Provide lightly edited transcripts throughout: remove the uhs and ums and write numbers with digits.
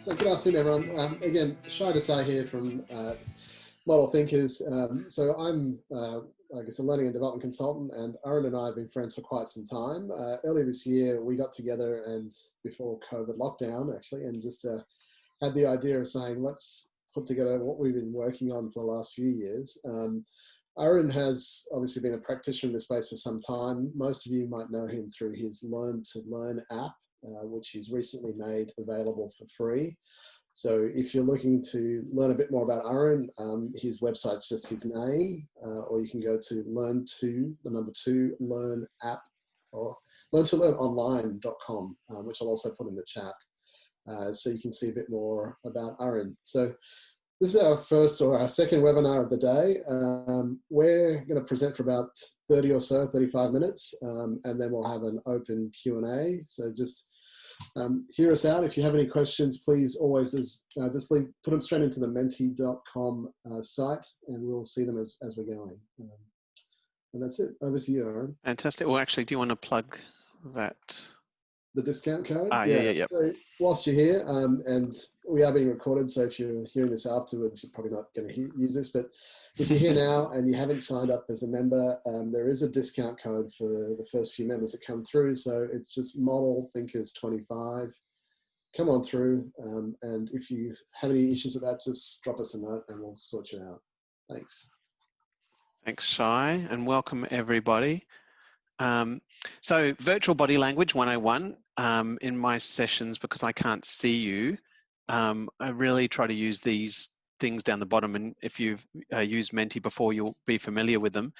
So good afternoon, everyone. Again, Shai Desai here from Model Thinkers. So I'm, I guess, a learning and development consultant, and Arun and I have been friends for quite some time. Earlier this year, we got together and before COVID lockdown, actually, and just had the idea of saying, let's put together what we've been working on for the last few years. Arun has obviously been a practitioner in this space for some time. Most of you might know him through his Learn to Learn app, which he's recently made available for free. So if you're looking to learn a bit more about Arun, his website's just his name, or you can go to learn app, or learntolearnonline.com, which I'll also put in the chat, so you can see a bit more about Arun. So this is our first or our second webinar of the day. We're going to present for about 30 or so, 35 minutes, and then we'll have an open Q&A. So just hear us out. If you have any questions, please always just put them straight into the menti.com site, and we'll see them as we're going. And that's it. Over to you, Arun. Fantastic. Well, actually, do you want to plug that? The discount code? Yeah. So whilst you're here, and we are being recorded, so if you're hearing this afterwards, you're probably not going to use this, but if you're here now and you haven't signed up as a member, there is a discount code for the first few members that come through. So it's just Model Thinkers 25. Come on through, and if you have any issues with that, just drop us a note and we'll sort you out. Thanks. Thanks, Shai, and welcome everybody. So virtual body language 101, in my sessions, because I can't see you, I really try to use these things down the bottom, and if you've used Menti before, you'll be familiar with them.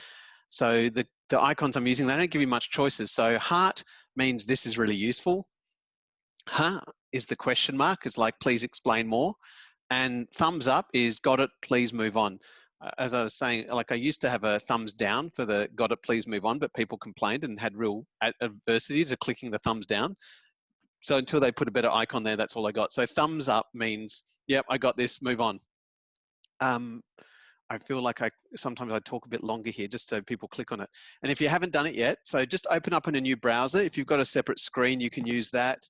So the icons I'm using, they don't give you much choices. So heart means this is really useful. Is the question mark, it's like please explain more. And thumbs up is got it, please move on. As I was saying, like I used to have a thumbs down for the got it, please move on, but people complained and had real adversity to clicking the thumbs down. So until they put a better icon there, that's all I got. So thumbs up means, yep, I got this, move on. I feel like sometimes I talk a bit longer here just so people click on it. And if you haven't done it yet, so just open up in a new browser. If you've got a separate screen, you can use that.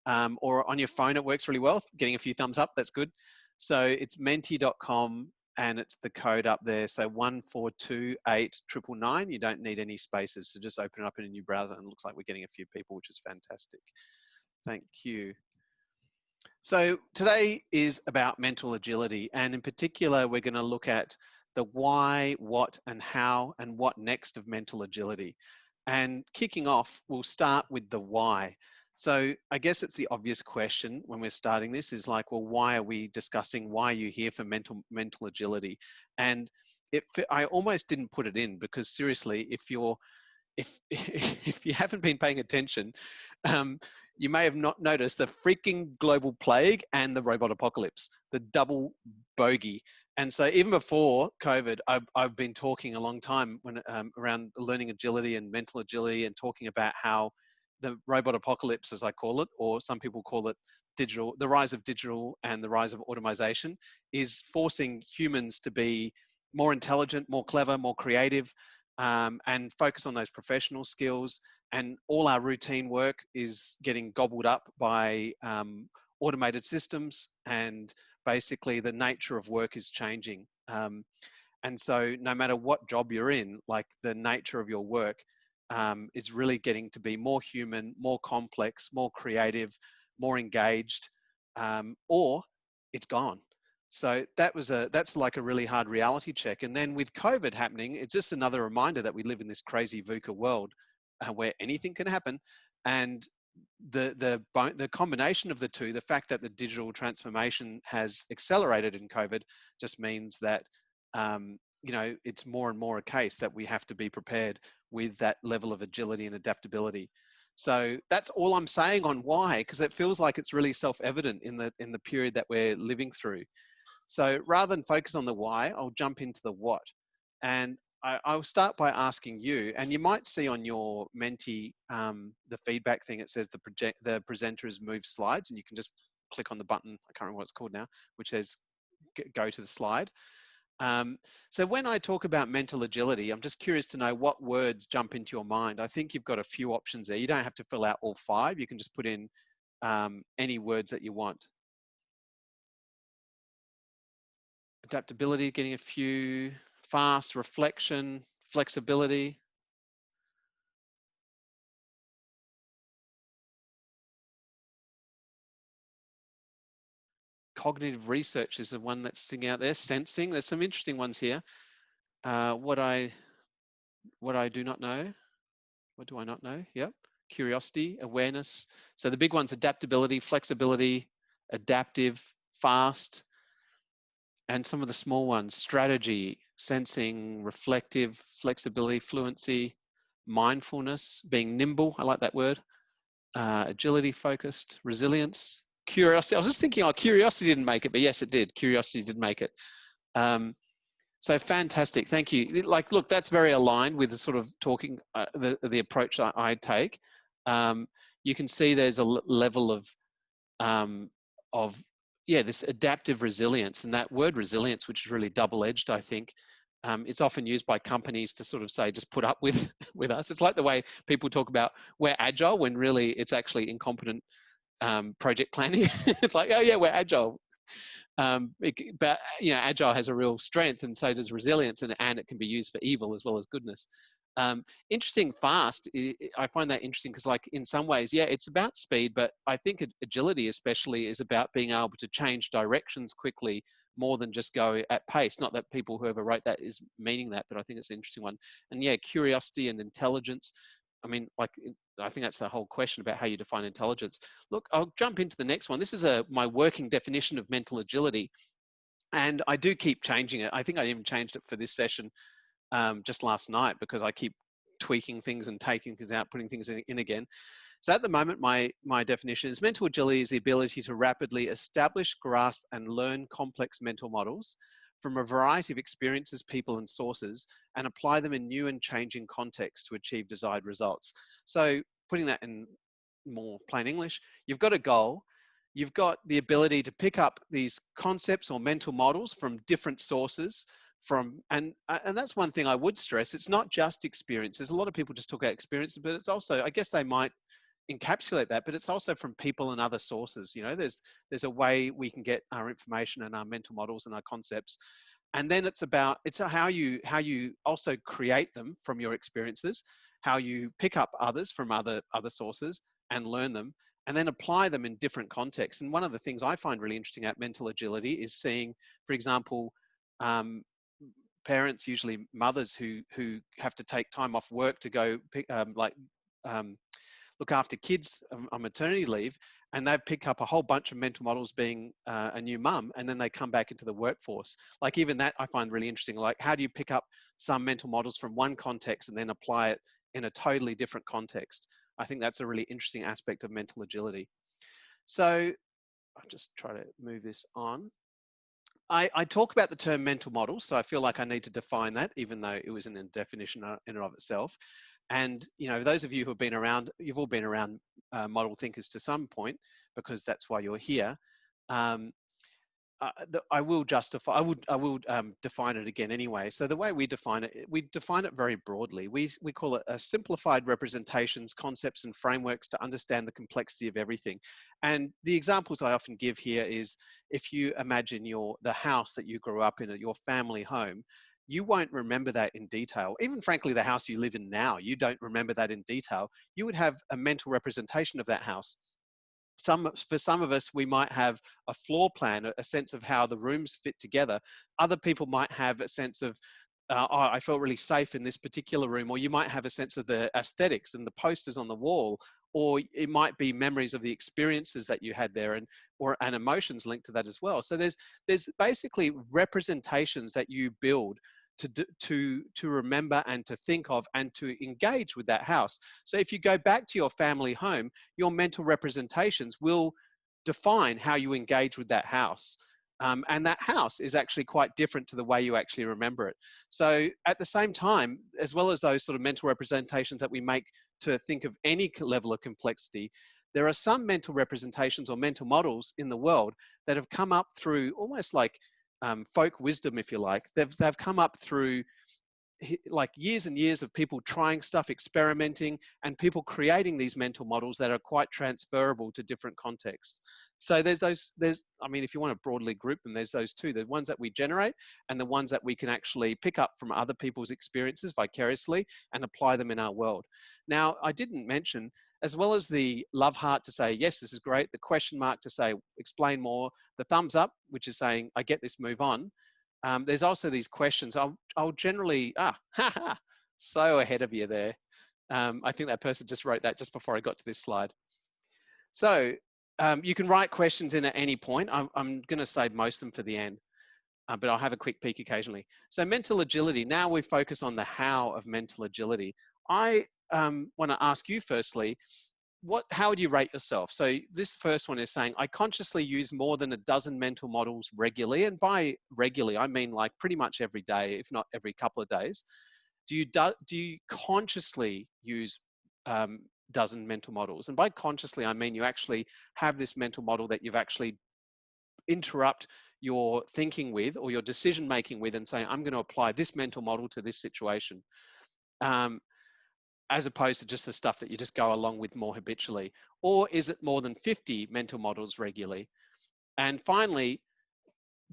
Or on your phone, it works really well. Getting a few thumbs up, that's good. So it's menti.com. And it's the code up there. So 1428999. You don't need any spaces. So just open it up in a new browser, and it looks like we're getting a few people, which is fantastic. Thank you. So today is about mental agility. And in particular, we're going to look at the why, what, and how, and what next of mental agility. And kicking off, we'll start with the why. So I guess it's the obvious question when we're starting this is like, well, why are we discussing, why are you here for mental agility? And I almost didn't put it in because seriously, if you haven't been paying attention, you may have not noticed the freaking global plague and the robot apocalypse, the double bogey. And so even before COVID, I've been talking a long time around learning agility and mental agility, and talking about how the robot apocalypse, as I call it, or some people call it digital, the rise of digital and the rise of automation, is forcing humans to be more intelligent, more clever, more creative, and focus on those professional skills. And all our routine work is getting gobbled up by automated systems, and basically the nature of work is changing. And so no matter what job you're in, like the nature of your work is really getting to be more human, more complex, more creative, more engaged, or it's gone. So that's like a really hard reality check. And then with COVID happening, it's just another reminder that we live in this crazy VUCA world where anything can happen. And the combination of the two, the fact that the digital transformation has accelerated in COVID, just means that it's more and more a case that we have to be prepared with that level of agility and adaptability. So that's all I'm saying on why, because it feels like it's really self-evident in the period that we're living through. So rather than focus on the why, I'll jump into the what. And I'll start by asking you, and you might see on your Menti, the feedback thing, it says the presenter has moved slides, and you can just click on the button, I can't remember what it's called now, which says go to the slide. So when I talk about mental agility, I'm just curious to know what words jump into your mind. I think you've got a few options there. You don't have to fill out all 5. You can just put in any words that you want. adaptability, getting a few. Fast, reflection, flexibility. Cognitive research is the one that's sitting out there. Sensing, there's some interesting ones here. What I do not know. What do I not know? Yep. Curiosity, awareness. So the big ones: adaptability, flexibility, adaptive, fast, and some of the small ones: strategy, sensing, reflective, flexibility, fluency, mindfulness, being nimble. I like that word. Agility, focused, resilience, curiosity. I was just thinking, oh, curiosity didn't make it, but yes, it did. Curiosity did make it. So fantastic, thank you. Like, look, that's very aligned with the sort of talking, the approach I take. You can see there's a level of this adaptive resilience, and that word resilience, which is really double-edged, I think. It's often used by companies to sort of say, just put up with us. It's like the way people talk about we're agile when really it's actually incompetent project planning. It's like, oh yeah, we're agile. But agile has a real strength, and so does resilience, and it can be used for evil as well as goodness. Interesting, fast. I find that interesting because, like, in some ways, yeah, it's about speed, but I think agility especially is about being able to change directions quickly, more than just go at pace. Not that whoever wrote that is meaning that, but I think it's an interesting one. And yeah, curiosity and intelligence. I mean, like, I think that's the whole question about how you define intelligence. Look, I'll jump into the next one. This is my working definition of mental agility. And I do keep changing it. I think I even changed it for this session just last night, because I keep tweaking things and taking things out, putting things in again. So at the moment, my definition is mental agility is the ability to rapidly establish, grasp, and learn complex mental models from a variety of experiences, people, and sources, and apply them in new and changing contexts to achieve desired results. So putting that in more plain English, you've got a goal, you've got the ability to pick up these concepts or mental models from different sources, and that's one thing I would stress. It's not just experiences. A lot of people just talk about experiences, but it's also, I guess they might encapsulate that, but it's also from people and other sources. There's a way we can get our information and our mental models and our concepts, and then it's how you also create them from your experiences, how you pick up others from other sources and learn them, and then apply them in different contexts. And one of the things I find really interesting at mental agility is seeing, for example, parents, usually mothers, who have to take time off work to go look after kids on maternity leave, and they've picked up a whole bunch of mental models being a new mum, and then they come back into the workforce. Like, even that I find really interesting. Like, how do you pick up some mental models from one context and then apply it in a totally different context? I think that's a really interesting aspect of mental agility. So I'll just try to move this on. I talk about the term mental model, so I feel like I need to define that, even though it wasn't a definition in and of itself. And those of you who have been around, you've all been around model thinkers to some point, because that's why you're here. I will define it again anyway. So the way we define it very broadly. We call it a simplified representations, concepts, and frameworks to understand the complexity of everything. And the examples I often give here is, if you imagine the house that you grew up in, your family home, you won't remember that in detail. Even frankly, the house you live in now, you don't remember that in detail. You would have a mental representation of that house. For some of us, we might have a floor plan, a sense of how the rooms fit together. Other people might have a sense of, I felt really safe in this particular room, or you might have a sense of the aesthetics and the posters on the wall, or it might be memories of the experiences that you had there, and emotions linked to that as well. So there's basically representations that you build to remember and to think of and to engage with that house. So if you go back to your family home, your mental representations will define how you engage with that house. And that house is actually quite different to the way you actually remember it. So at the same time, as well as those sort of mental representations that we make to think of any level of complexity, there are some mental representations or mental models in the world that have come up through almost like folk wisdom, if you like. They've come up through like years and years of people trying stuff, experimenting, and people creating these mental models that are quite transferable to different contexts. So I mean, if you want to broadly group them, there's those two, the ones that we generate and the ones that we can actually pick up from other people's experiences vicariously and apply them in our world. Now, I didn't mention, as well as the love heart to say, yes, this is great, the question mark to say, explain more, the thumbs up, which is saying, I get this, move on. There's also these questions. I'll generally, so ahead of you there. I think that person just wrote that just before I got to this slide. So you can write questions in at any point. I'm going to save most of them for the end, but I'll have a quick peek occasionally. So mental agility, now we focus on the how of mental agility. I want to ask you firstly, how would you rate yourself? So this first one is saying, I consciously use more than a dozen mental models regularly. And by regularly, I mean like pretty much every day, if not every couple of days. Do you consciously use dozen mental models? And by consciously, I mean you actually have this mental model that you've actually interrupt your thinking with or your decision making with and saying, I'm going to apply this mental model to this situation. As opposed to just the stuff that you just go along with more habitually? Or is it more than 50 mental models regularly? And finally,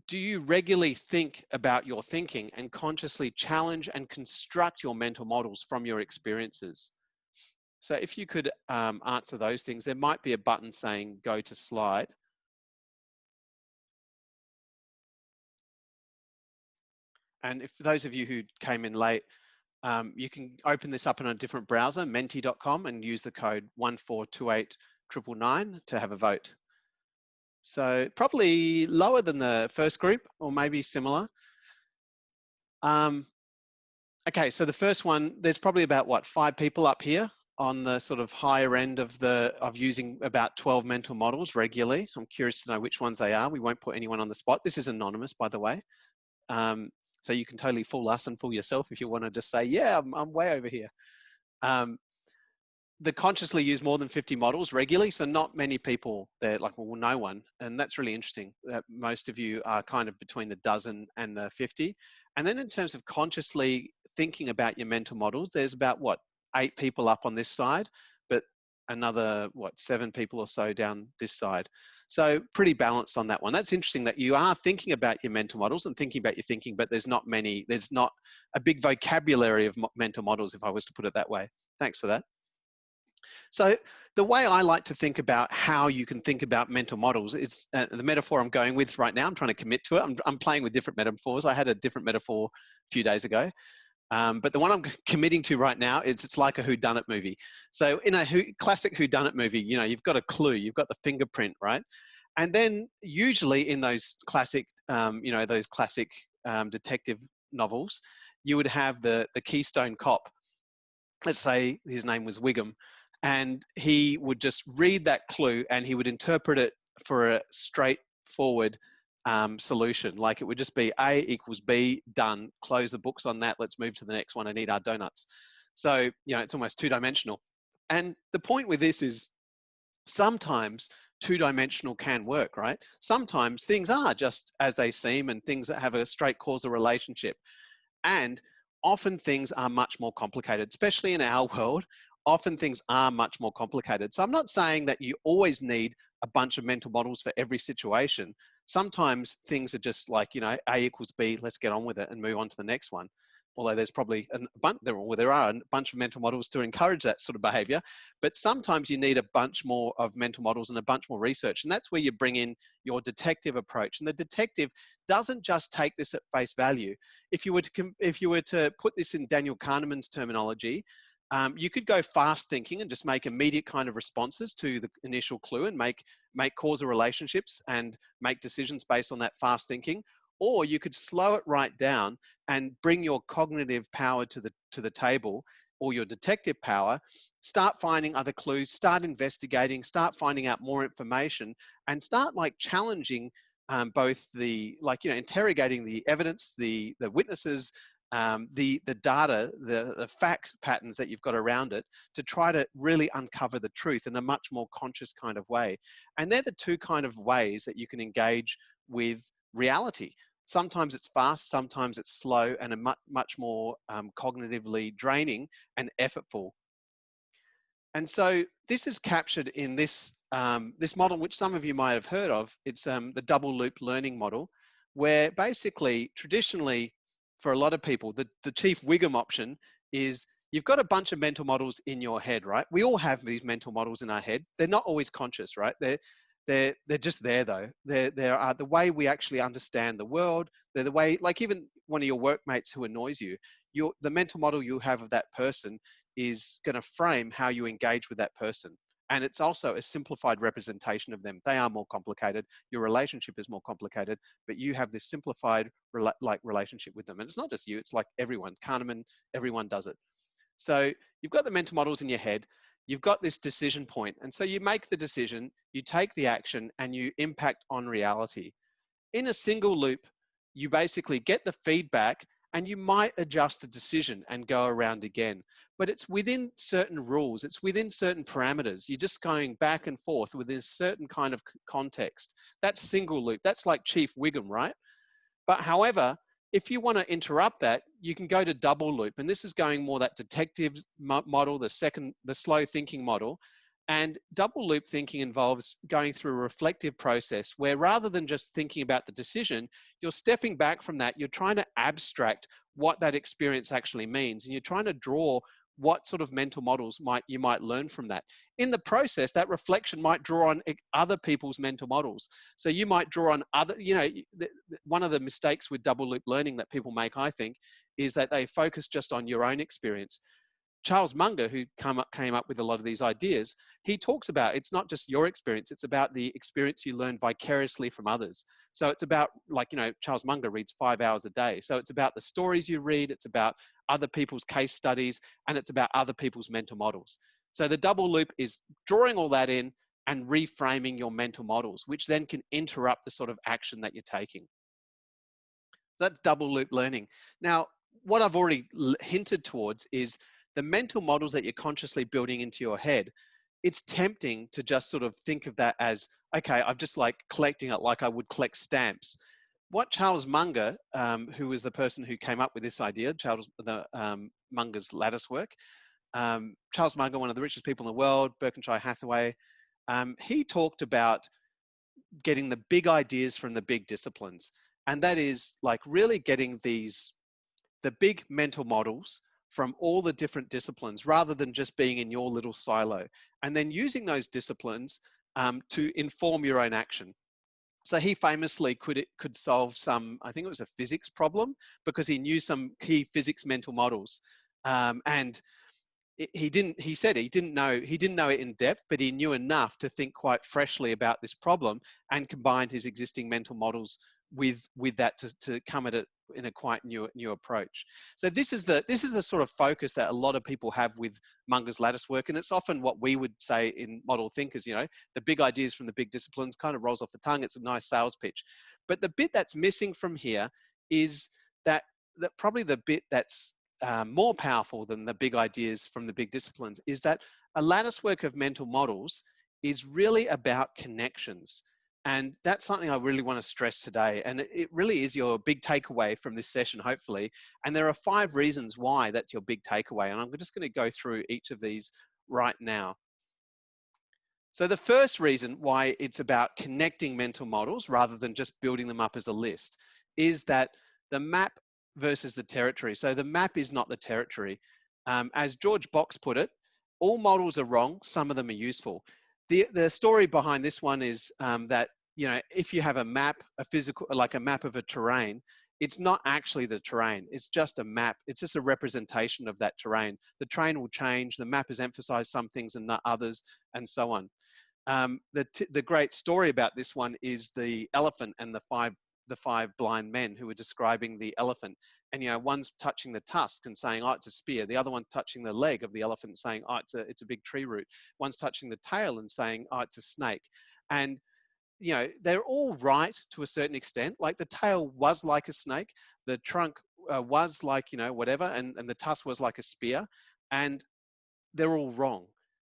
do you regularly think about your thinking and consciously challenge and construct your mental models from your experiences? So if you could answer those things, there might be a button saying go to slide. And if those of you who came in late, you can open this up in a different browser, menti.com, and use the code 1428999 to have a vote. So probably lower than the first group, or maybe similar. Okay, so the first one, there's probably about what, 5 people up here on the sort of higher end of using about 12 mental models regularly. I'm curious to know which ones they are. We won't put anyone on the spot. This is anonymous, by the way. So you can totally fool us and fool yourself if you want to just say, yeah, I'm way over here. The consciously use more than 50 models regularly. So not many people there, like, well, no one. And that's really interesting that most of you are kind of between the dozen and the 50. And then in terms of consciously thinking about your mental models, there's about what, 8 people up on this side, but another, what, 7 people or so down this side. So pretty balanced on that one. That's interesting that you are thinking about your mental models and thinking about your thinking, but there's not a big vocabulary of mental models, if I was to put it that way. Thanks for that. So the way I like to think about how you can think about mental models is the metaphor I'm going with right now. I'm trying to commit to it. I'm playing with different metaphors. I had a different metaphor a few days ago. But the one I'm committing to right now is it's like a whodunit movie. So in a classic whodunit movie, you know, you've got a clue, you've got the fingerprint, right? And then usually in those classic, detective novels, you would have the Keystone Cop. Let's say his name was Wiggum, and he would just read that clue and he would interpret it for a straightforward solution. Like it would just be A equals B, done, close the books on that, let's move to the next one and eat our donuts. So, you know, it's almost 2-dimensional. And the point with this is sometimes 2-dimensional can work, right? Sometimes things are just as they seem and things that have a straight causal relationship. And often things are much more complicated, especially in our world. Often things are much more complicated. So I'm not saying that you always need a bunch of mental models for every situation. Sometimes things are just like, you know, A equals B, let's get on with it and move on to the next one. Although there's probably there are a bunch of mental models to encourage that sort of behavior. But sometimes you need a bunch more of mental models and a bunch more research. And that's where you bring in your detective approach. And the detective doesn't just take this at face value. If you were to put this in Daniel Kahneman's terminology, you could go fast thinking and just make immediate kind of responses to the initial clue and make causal relationships and make decisions based on that fast thinking. Or you could slow it right down and bring your cognitive power to the table, or your detective power, start finding other clues, start investigating, start finding out more information, and start like challenging both interrogating the evidence, the witnesses, the data, the fact patterns that you've got around it, to try to really uncover the truth in a much more conscious kind of way. And they're the two kind of ways that you can engage with reality. Sometimes it's fast, sometimes it's slow, and a much more cognitively draining and effortful. And so this is captured in this, this model, which some of you might have heard of. It's the double loop learning model, where basically, traditionally, for a lot of people, the chief Wiggum option is you've got a bunch of mental models in your head, right? We all have these mental models in our head. They're not always conscious, right? They're just there though. They are the way we actually understand the world. They're the way, like even one of your workmates who annoys you, the mental model you have of that person is going to frame how you engage with that person. And it's also a simplified representation of them. They are more complicated. Your relationship is more complicated, but you have this simplified relationship with them. And it's not just you, it's like everyone. Kahneman, everyone does it. So you've got the mental models in your head. You've got this decision point. And so you make the decision, you take the action, and you impact on reality. In a single loop, you basically get the feedback and you might adjust the decision and go around again. But it's within certain rules, it's within certain parameters. You're just going back and forth within a certain kind of context. That's single loop. That's like Chief Wiggum, right? But however, if you want to interrupt that, you can go to double loop. And this is going more that detective model, the slow thinking model. And double loop thinking involves going through a reflective process where rather than just thinking about the decision, you're stepping back from that. You're trying to abstract what that experience actually means. And you're trying to draw what sort of mental models you might learn from that. In the process, that reflection might draw on other people's mental models. So you might draw on other, one of the mistakes with double loop learning that people make, I think, is that they focus just on your own experience. Charles Munger, who came up with a lot of these ideas, he talks about it's not just your experience, it's about the experience you learn vicariously from others. So it's about, like, Charles Munger reads 5 hours a day. So it's about the stories you read, it's about other people's case studies, and it's about other people's mental models. So the double loop is drawing all that in and reframing your mental models, which then can interrupt the sort of action that you're taking. So that's double loop learning. Now, what I've already hinted towards is the mental models that you're consciously building into your head. It's tempting to just sort of think of that as, okay, I'm just like collecting it like I would collect stamps. What Charles Munger, who was the person who came up with this idea, Munger's Latticework, Charles Munger, one of the richest people in the world, Berkshire Hathaway, he talked about getting the big ideas from the big disciplines. And that is like really getting the big mental models from all the different disciplines rather than just being in your little silo, and then using those disciplines to inform your own action. So he famously could solve some, I think it was a physics problem, because he knew some key physics mental models. And he said he didn't know it in depth, but he knew enough to think quite freshly about this problem and combined his existing mental models with that to come at it in a quite new approach. So this is the sort of focus that a lot of people have with Munger's Latticework, and it's often what we would say in model thinkers, the big ideas from the big disciplines, kind of rolls off the tongue. It's a nice sales pitch. But the bit that's missing from here is that probably the bit that's more powerful than the big ideas from the big disciplines is that a latticework of mental models is really about connections. And that's something I really want to stress today. And it really is your big takeaway from this session, hopefully. And there are 5 reasons why that's your big takeaway. And I'm just going to go through each of these right now. So the first reason why it's about connecting mental models rather than just building them up as a list is that the map versus the territory. So the map is not the territory. As George Box put it, all models are wrong, some of them are useful. The story behind this one is that, if you have a map, like a map of a terrain, it's not actually the terrain, it's just a map. It's just a representation of that terrain. The terrain will change, the map has emphasized some things and not others, and so on. The great story about this one is the elephant and the five blind men who were describing the elephant. And, one's touching the tusk and saying, oh, it's a spear. The other one touching the leg of the elephant saying, oh, it's a big tree root. One's touching the tail and saying, oh, it's a snake. And, they're all right to a certain extent. Like the tail was like a snake. The trunk was like, whatever. And the tusk was like a spear. And they're all wrong.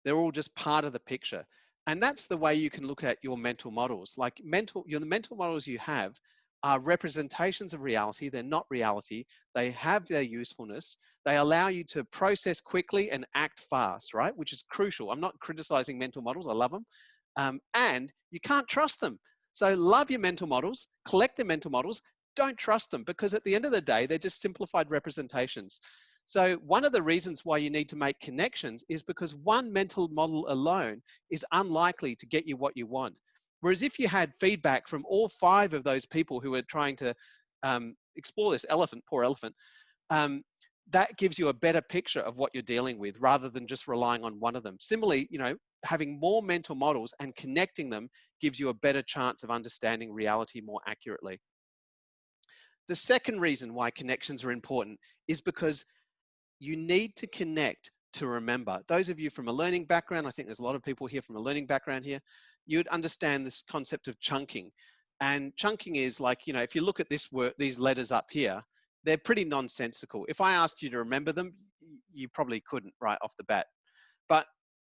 They're all just part of the picture. And that's the way you can look at your mental models. Like the mental models you have are representations of reality. They're not reality. They have their usefulness. They allow you to process quickly and act fast, right? Which is crucial. I'm not criticizing mental models. I love them. And you can't trust them. So love your mental models, collect the mental models, don't trust them, because at the end of the day, they're just simplified representations. So one of the reasons why you need to make connections is because one mental model alone is unlikely to get you what you want. Whereas if you had feedback from all 5 of those people who are trying to explore this elephant, poor elephant, that gives you a better picture of what you're dealing with rather than just relying on one of them. Similarly, you know, having more mental models and connecting them gives you a better chance of understanding reality more accurately. The second reason why connections are important is because you need to connect to remember. Those of you from a learning background, I think there's a lot of people here from a learning background here, you'd understand this concept of chunking. And chunking is like, you know, if you look at this word, these letters up here, they're pretty nonsensical. If I asked you to remember them, you probably couldn't right off the bat. But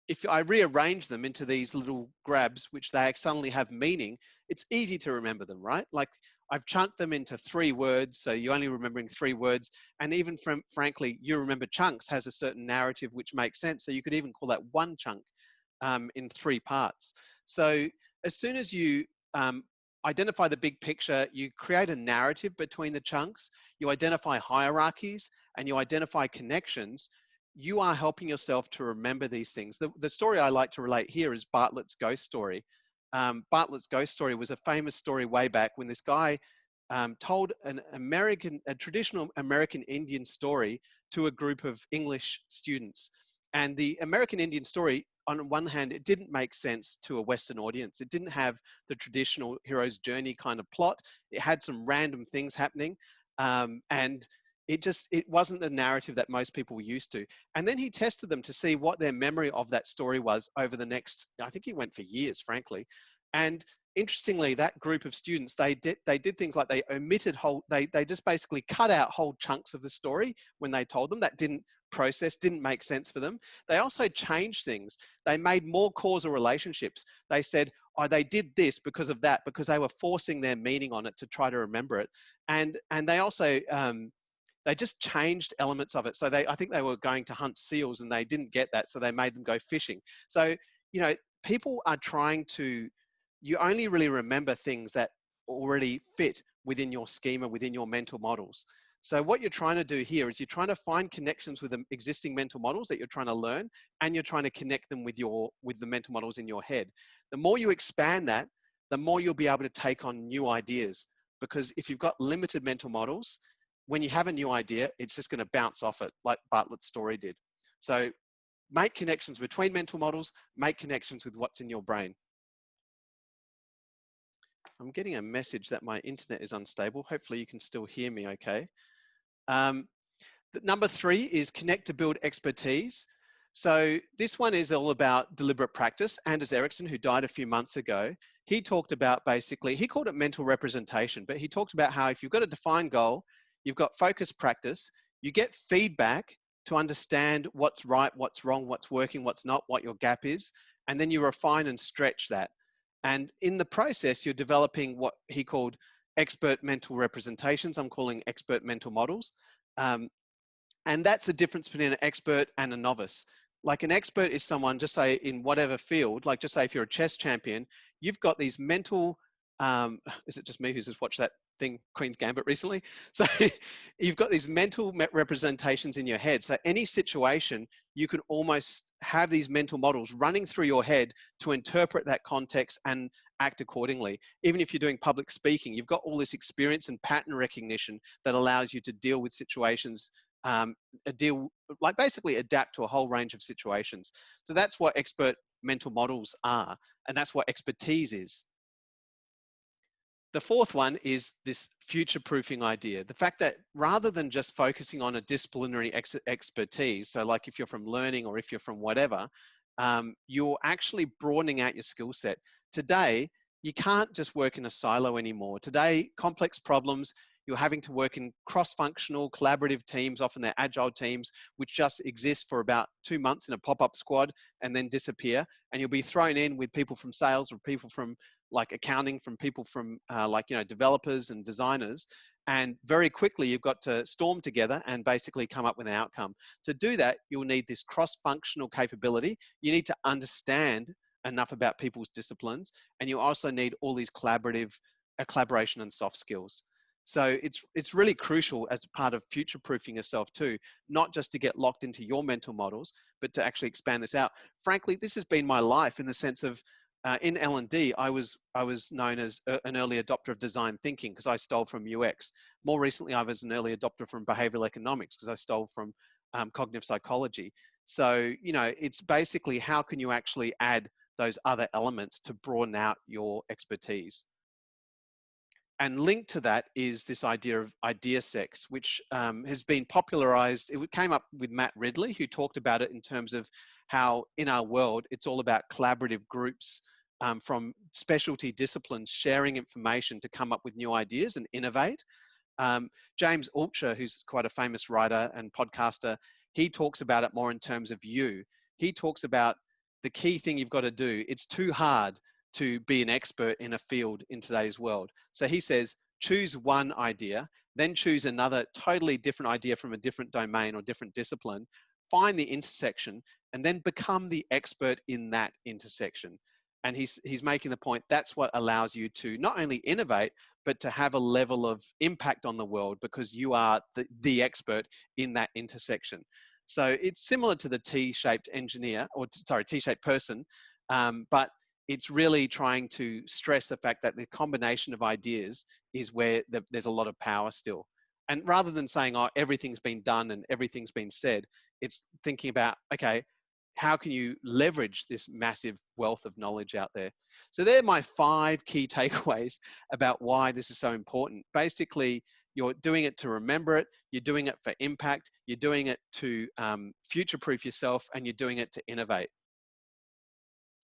if I rearrange them into these little grabs, which they suddenly have meaning, it's easy to remember them, right? Like I've chunked them into 3 words, so you're only remembering 3 words. And even frankly, you remember chunks has a certain narrative which makes sense. So you could even call that one chunk in 3 parts. So as soon as you identify the big picture, you create a narrative between the chunks, you identify hierarchies, and you identify connections, you are helping yourself to remember these things. The story I like to relate here is Bartlett's ghost story. Bartlett's ghost story was a famous story way back when this guy told a traditional American Indian story to a group of English students. And the American Indian story, on one hand, it didn't make sense to a Western audience. It didn't have the traditional hero's journey kind of plot. It had some random things happening. And it wasn't the narrative that most people were used to. And then he tested them to see what their memory of that story was over the next, I think he went for years, frankly. And interestingly, that group of students, they did things like they omitted they just basically cut out whole chunks of the story when they told them that didn't make sense for them. They also changed things. They made more causal relationships. They said, oh, they did this because of that, because they were forcing their meaning on it to try to remember it. And they also, they just changed elements of it. So I think they were going to hunt seals and they didn't get that. So they made them go fishing. So, you know, people are trying to, you only really remember things that already fit within your schema, within your mental models. So what you're trying to do here is you're trying to find connections with the existing mental models that you're trying to learn, and you're trying to connect them with the mental models in your head. The more you expand that, the more you'll be able to take on new ideas. Because if you've got limited mental models, when you have a new idea, it's just going to bounce off it like Bartlett's story did. So make connections between mental models, make connections with what's in your brain. I'm getting a message that my internet is unstable. Hopefully you can still hear me okay. Number 3 is connect to build expertise. So this one is all about deliberate practice. Anders Ericsson, who died a few months ago, he talked about basically, he called it mental representation, but he talked about how if you've got a defined goal, you've got focused practice, you get feedback to understand what's right, what's wrong, what's working, what's not, what your gap is, and then you refine and stretch that. And in the process, you're developing what he called expert mental representations. I'm calling expert mental models. And that's the difference between an expert and a novice. Like an expert is someone, just say in whatever field, like just say if you're a chess champion, you've got these mental, is it just me who's just watched that thing, Queen's Gambit recently? So you've got these mental representations in your head. So any situation, you can almost have these mental models running through your head to interpret that context and act accordingly. Even if you're doing public speaking, you've got all this experience and pattern recognition that allows you to deal with situations, basically adapt to a whole range of situations. So that's what expert mental models are, and that's what expertise is. The 4th one is this future-proofing idea. The fact that rather than just focusing on a disciplinary expertise, so like if you're from learning or if you're from whatever, you're actually broadening out your skill set. Today, you can't just work in a silo anymore. Today, complex problems, you're having to work in cross-functional, collaborative teams, often they're agile teams, which just exist for about 2 months in a pop-up squad and then disappear. And you'll be thrown in with people from sales or people from like accounting, from people from like, you know, developers and designers. And very quickly, you've got to storm together and basically come up with an outcome. To do that, you'll need this cross-functional capability. You need to understand enough about people's disciplines, and you also need all these collaboration and soft skills. So it's really crucial as part of future-proofing yourself too, not just to get locked into your mental models, but to actually expand this out. Frankly, this has been my life in the sense of in L&D, I was known as an early adopter of design thinking because I stole from UX. More recently, I was an early adopter from behavioral economics because I stole from cognitive psychology. So, you know, it's basically how can you actually add those other elements to broaden out your expertise. And linked to that is this idea of idea sex, which has been popularized. It came up with Matt Ridley, who talked about it in terms of how in our world, it's all about collaborative groups from specialty disciplines sharing information to come up with new ideas and innovate. James Altucher, who's quite a famous writer and podcaster, he talks about it more in terms of you. He talks about the key thing you've got to do. It's too hard to be an expert in a field in today's world. So he says, choose one idea, then choose another totally different idea from a different domain or different discipline, find the intersection, and then become the expert in that intersection. And he's making the point that's what allows you to not only innovate, but to have a level of impact on the world because you are the expert in that intersection. So it's similar to the T-shaped engineer, or sorry, T-shaped person, but it's really trying to stress the fact that the combination of ideas is where there's a lot of power still. And rather than saying, oh, everything's been done and everything's been said, it's thinking about, okay, how can you leverage this massive wealth of knowledge out there? So they're my 5 key takeaways about why this is so important. Basically, you're doing it to remember it, you're doing it for impact, you're doing it to future-proof yourself, and you're doing it to innovate.